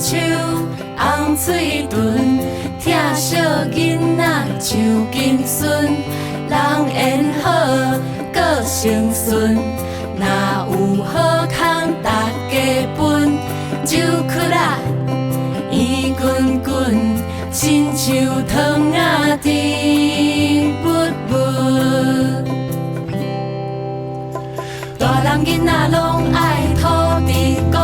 水手，红嘴唇，疼惜囡仔像金孙，人缘好，搁诚顺，若有好康，大家分，酒窟仔圆滚滚，亲像糖仔甜蜜蜜。大人囡仔拢爱土地公，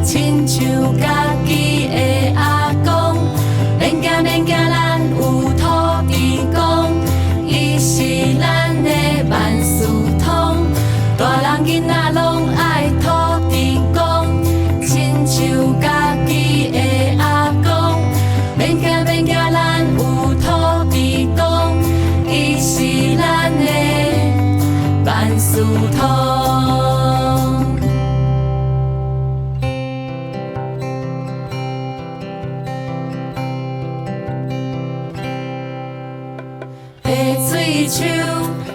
亲像家己的阿公。免惊免惊，咱有土地公，伊是咱的万事通。大人囡仔拢爱土地公，亲像家己的阿公。免惊免惊，咱有土地公，伊是咱的万事通。水手，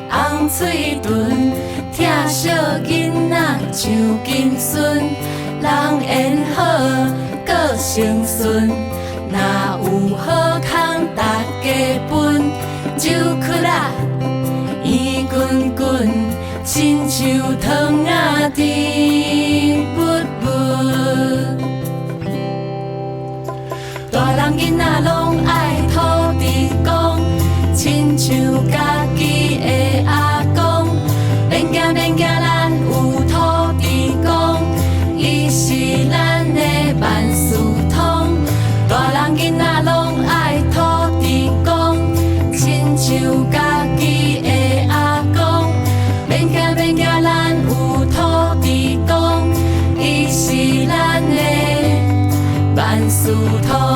红嘴唇，疼惜囡仔像金孙，人缘好，搁诚顺，若有好康，大家分，酒窟仔圆滚滚，亲像糖仔甜蜜蜜。大人囡仔拢爱土地公，亲像家己的阿公。免惊免惊，咱有土地公，伊是咱的万事通。大人囡仔拢爱土地公，亲像家己的阿公。免惊免惊，咱有土地公，伊是咱的万事通。